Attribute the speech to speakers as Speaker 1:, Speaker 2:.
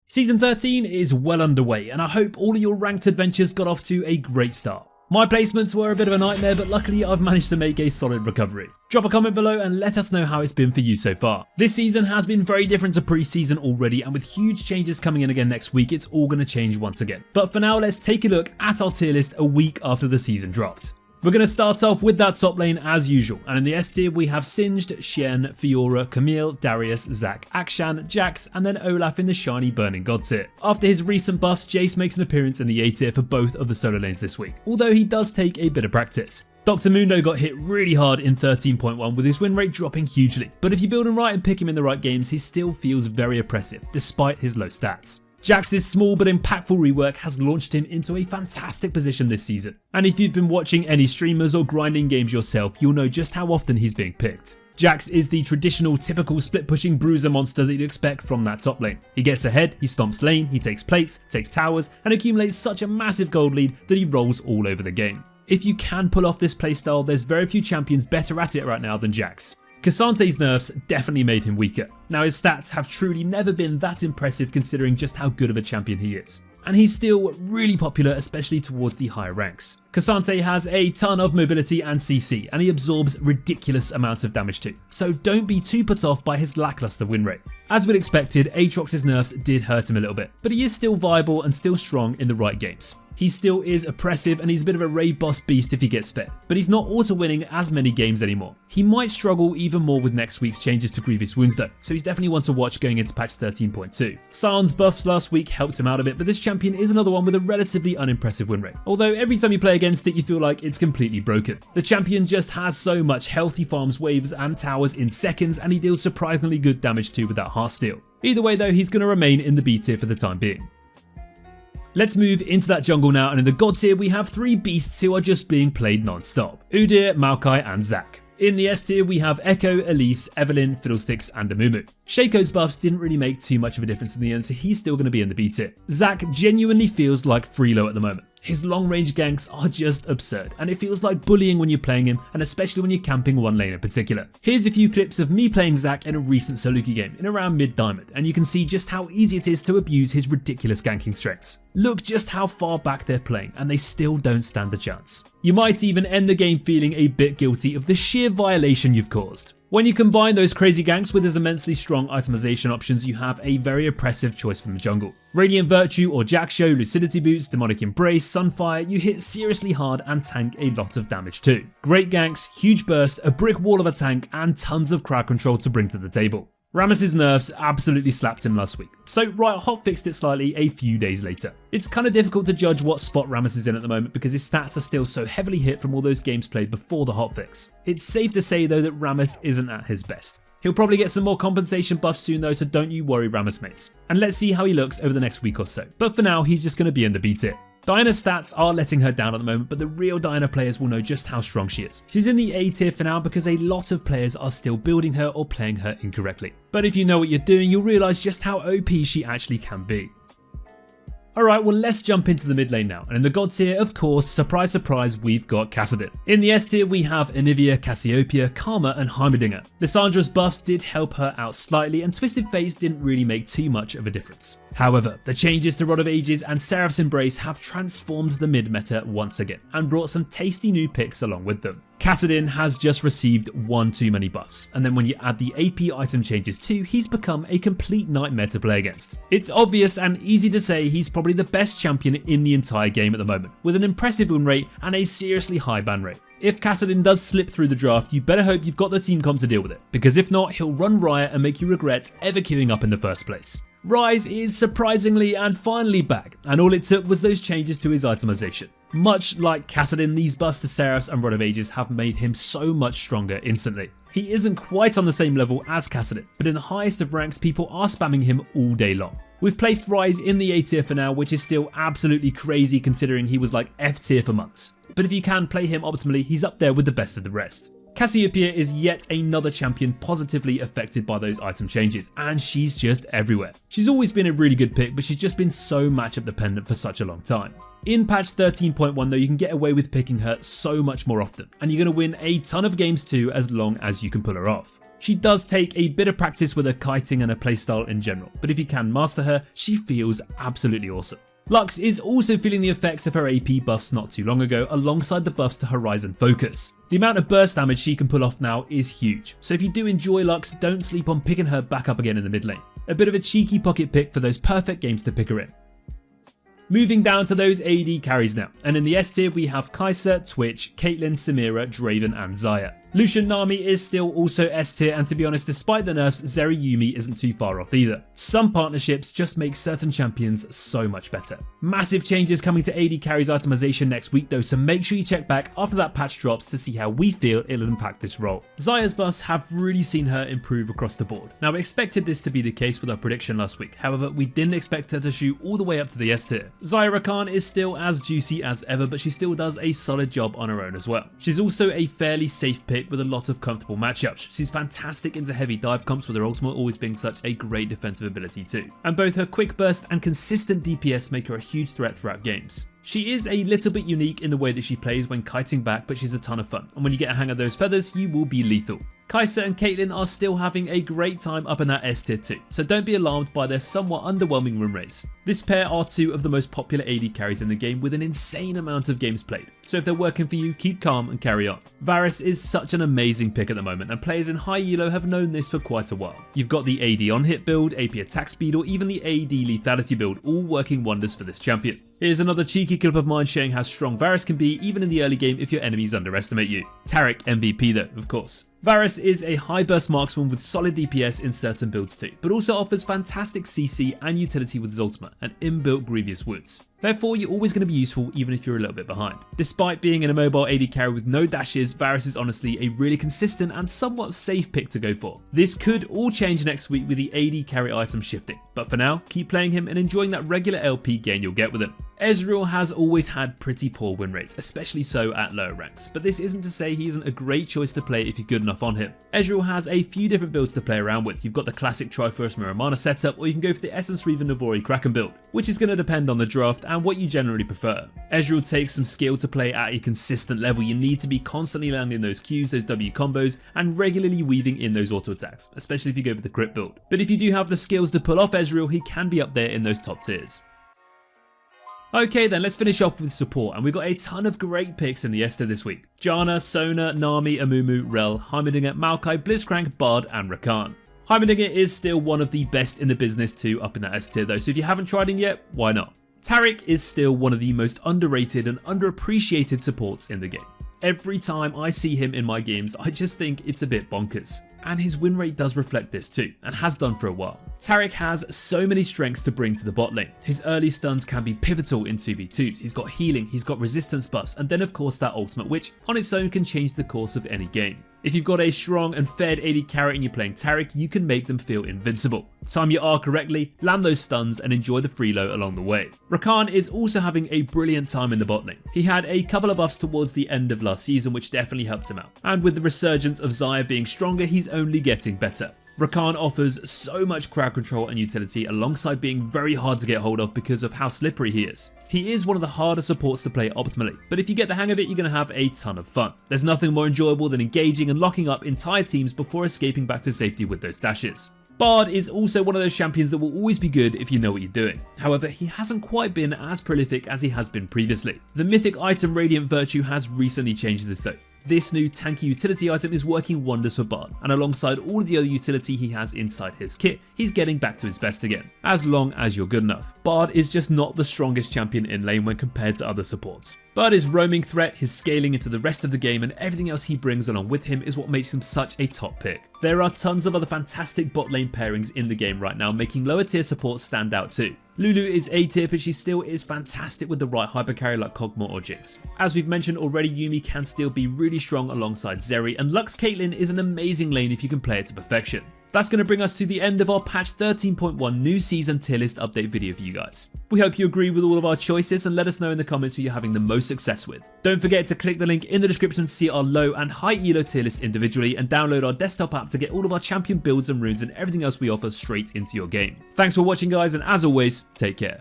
Speaker 1: Season 13 is well underway, and I hope all of your ranked adventures got off to a great start. My placements were a bit of a nightmare, but luckily I've managed to make a solid recovery. Drop a comment below and let us know how it's been for you so far. This season has been very different to pre-season already, and with huge changes coming in again next week, it's all going to change once again. But for now, let's take a look at our tier list a week after the season dropped. We're going to start off with that top lane as usual, and in the S tier we have Singed, Sion, Fiora, Camille, Darius, Zac, Akshan, Jax, and then Olaf in the shiny Burning God tier. After his recent buffs, Jace makes an appearance in the A tier for both of the solo lanes this week, although he does take a bit of practice. Dr. Mundo got hit really hard in 13.1 with his win rate dropping hugely, but if you build him right and pick him in the right games, he still feels very oppressive despite his low stats. Jax's small but impactful rework has launched him into a fantastic position this season, and if you've been watching any streamers or grinding games yourself, you'll know just how often he's being picked. Jax is the traditional typical split pushing bruiser monster that you'd expect from that top lane. He gets ahead, he stomps lane, he takes plates, takes towers, and accumulates such a massive gold lead that he rolls all over the game. If you can pull off this playstyle, there's very few champions better at it right now than Jax. Kassadyin's nerfs definitely made him weaker. Now his stats have truly never been that impressive considering just how good of a champion he is. And he's still really popular, especially towards the higher ranks. Kassadin has a ton of mobility and CC, and he absorbs ridiculous amounts of damage too, so don't be too put off by his lackluster win rate. As we'd expected, Aatrox's nerfs did hurt him a little bit, but he is still viable and still strong in the right games. He still is oppressive and he's a bit of a raid boss beast if he gets fed, but he's not auto-winning as many games anymore. He might struggle even more with next week's changes to Grievous Wounds though, so he's definitely one to watch going into patch 13.2. Sion's buffs last week helped him out a bit, but this champion is another one with a relatively unimpressive win rate, although every time you play against it you feel like it's completely broken. The champion just has so much health, he farms waves and towers in seconds, and he deals surprisingly good damage too with that Heartsteel. Either way though, he's going to remain in the B tier for the time being. Let's move into that jungle now, and in the God tier we have three beasts who are just being played non-stop: Udyr, Maokai and Zac. In the S tier we have Echo, Elise, Evelynn, Fiddlesticks and Amumu. Shaco's buffs didn't really make too much of a difference in the end, so he's still going to be in the B tier. Zac genuinely feels like Freelo at the moment. His long range ganks are just absurd, and it feels like bullying when you're playing him, and especially when you're camping one lane in particular. Here's a few clips of me playing Zac in a recent solo queue game in around mid-diamond, and you can see just how easy it is to abuse his ridiculous ganking strengths. Look just how far back they're playing, and they still don't stand a chance. You might even end the game feeling a bit guilty of the sheer violation you've caused. When you combine those crazy ganks with his immensely strong itemization options, you have a very oppressive choice from the jungle. Radiant Virtue or Jackshow, Lucidity Boots, Demonic Embrace, Sunfire, you hit seriously hard and tank a lot of damage too. Great ganks, huge burst, a brick wall of a tank and tons of crowd control to bring to the table. Rammus's nerfs absolutely slapped him last week, so Riot hotfixed it slightly a few days later. It's kind of difficult to judge what spot Rammus is in at the moment because his stats are still so heavily hit from all those games played before the hotfix. It's safe to say though that Rammus isn't at his best. He'll probably get some more compensation buffs soon though, so don't you worry Rammus mates. And let's see how he looks over the next week or so. But for now, he's just going to be in the B tier. Diana's stats are letting her down at the moment, but the real Diana players will know just how strong she is. She's in the A tier for now because a lot of players are still building her or playing her incorrectly. But if you know what you're doing, you'll realise just how OP she actually can be. Alright, well let's jump into the mid lane now, and in the God tier, of course, surprise surprise, we've got Kassadin. In the S tier we have Anivia, Cassiopeia, Karma and Heimerdinger. Lissandra's buffs did help her out slightly, and Twisted Fates didn't really make too much of a difference. However, the changes to Rod of Ages and Seraph's Embrace have transformed the mid meta once again, and brought some tasty new picks along with them. Kassadin has just received one too many buffs, and then when you add the AP item changes too, he's become a complete nightmare to play against. It's obvious and easy to say he's probably the best champion in the entire game at the moment, with an impressive win rate and a seriously high ban rate. If Kassadin does slip through the draft, you better hope you've got the team comp to deal with it, because if not, he'll run riot and make you regret ever queuing up in the first place. Ryze is surprisingly and finally back, and all it took was those changes to his itemization. Much like Kassadin, these buffs to Seraphs and Rod of Ages have made him so much stronger instantly. He isn't quite on the same level as Kassadin, but in the highest of ranks people are spamming him all day long. We've placed Ryze in the A tier for now, which is still absolutely crazy considering he was like F tier for months. But if you can play him optimally, he's up there with the best of the rest. Cassiopeia is yet another champion positively affected by those item changes, and she's just everywhere. She's always been a really good pick, but she's just been so matchup dependent for such a long time. In patch 13.1 though, you can get away with picking her so much more often, and you're going to win a ton of games too as long as you can pull her off. She does take a bit of practice with her kiting and her playstyle in general, but if you can master her, she feels absolutely awesome. Lux is also feeling the effects of her AP buffs not too long ago alongside the buffs to Horizon Focus. The amount of burst damage she can pull off now is huge, so if you do enjoy Lux, don't sleep on picking her back up again in the mid lane. A bit of a cheeky pocket pick for those perfect games to pick her in. Moving down to those AD carries now, and in the S tier we have Xayah, Twitch, Caitlyn, Samira, Draven and Xayah. Lucian Nami is still also S tier, and to be honest, despite the nerfs, Zeri Yuumi isn't too far off either. Some partnerships just make certain champions so much better. Massive changes coming to AD carries itemization next week though, so make sure you check back after that patch drops to see how we feel it'll impact this role. Xayah's buffs have really seen her improve across the board. Now we expected this to be the case with our prediction last week, however we didn't expect her to shoot all the way up to the S tier. Xayah Rakan is still as juicy as ever, but she still does a solid job on her own as well. She's also a fairly safe pick with a lot of comfortable matchups. She's fantastic into heavy dive comps, with her ultimate always being such a great defensive ability too. And both her quick burst and consistent DPS make her a huge threat throughout games. She is a little bit unique in the way that she plays when kiting back, but she's a ton of fun, and when you get a hang of those feathers, you will be lethal. Xayah and Caitlyn are still having a great time up in that S tier too, so don't be alarmed by their somewhat underwhelming win rates. This pair are two of the most popular AD carries in the game with an insane amount of games played, so if they're working for you, keep calm and carry on. Varus is such an amazing pick at the moment, and players in high elo have known this for quite a while. You've got the AD on hit build, AP attack speed, or even the AD lethality build, all working wonders for this champion. Here's another cheeky clip of mine showing how strong Varus can be even in the early game if your enemies underestimate you. Taric MVP though, of course. Varus is a high burst marksman with solid DPS in certain builds too, but also offers fantastic CC and utility with his ultimate and inbuilt grievous wounds. Therefore, you're always going to be useful even if you're a little bit behind. Despite being in a mobile AD carry with no dashes, Varus is honestly a really consistent and somewhat safe pick to go for. This could all change next week with the AD carry item shifting, but for now, keep playing him and enjoying that regular LP gain you'll get with him. Ezreal has always had pretty poor win rates, especially so at lower ranks, but this isn't to say he isn't a great choice to play if you're good enough on him. Ezreal has a few different builds to play around with. You've got the classic Triforce Miramana setup, or you can go for the Essence Reaver Navori Kraken build, which is going to depend on the draft and what you generally prefer. Ezreal takes some skill to play at a consistent level. You need to be constantly landing those Qs, those W combos, and regularly weaving in those auto attacks, especially if you go for the crit build. But if you do have the skills to pull off Ezreal, he can be up there in those top tiers. Okay then, let's finish off with support, and we've got a ton of great picks in the S tier this week. Janna, Sona, Nami, Amumu, Rel, Heimerdinger, Maokai, Blitzcrank, Bard and Rakan. Heimerdinger is still one of the best in the business too up in that S tier though, so if you haven't tried him yet, why not? Taric is still one of the most underrated and underappreciated supports in the game. Every time I see him in my games, I just think it's a bit bonkers. And his win rate does reflect this too, and has done for a while. Taric has so many strengths to bring to the bot lane. His early stuns can be pivotal in 2v2s, he's got healing, he's got resistance buffs, and then of course that ultimate, which on its own can change the course of any game. If you've got a strong and fed AD carry and you're playing Taric, you can make them feel invincible. Time your R correctly, land those stuns, and enjoy the freelo along the way. Rakan is also having a brilliant time in the bot lane. He had a couple of buffs towards the end of last season which definitely helped him out, and with the resurgence of Xayah being stronger, he's only getting better. Rakan offers so much crowd control and utility alongside being very hard to get hold of because of how slippery he is. He is one of the harder supports to play optimally, but if you get the hang of it, you're going to have a ton of fun. There's nothing more enjoyable than engaging and locking up entire teams before escaping back to safety with those dashes. Bard is also one of those champions that will always be good if you know what you're doing. However, he hasn't quite been as prolific as he has been previously. The mythic item Radiant Virtue has recently changed this though. This new tanky utility item is working wonders for Bard, and alongside all of the other utility he has inside his kit, he's getting back to his best again, as long as you're good enough. Bard is just not the strongest champion in lane when compared to other supports. But his roaming threat, his scaling into the rest of the game, and everything else he brings along with him is what makes him such a top pick. There are tons of other fantastic bot lane pairings in the game right now, making lower tier supports stand out too. Lulu is A tier, but she still is fantastic with the right hypercarry like Kog'Maw or Jinx. As we've mentioned already, Yuumi can still be really strong alongside Zeri, and Lux Caitlyn is an amazing lane if you can play it to perfection. That's going to bring us to the end of our patch 13.1 new season tier list update video for you guys. We hope you agree with all of our choices and let us know in the comments who you're having the most success with. Don't forget to click the link in the description to see our low and high elo tier list individually, and download our desktop app to get all of our champion builds and runes and everything else we offer straight into your game. Thanks for watching guys, and as always, take care.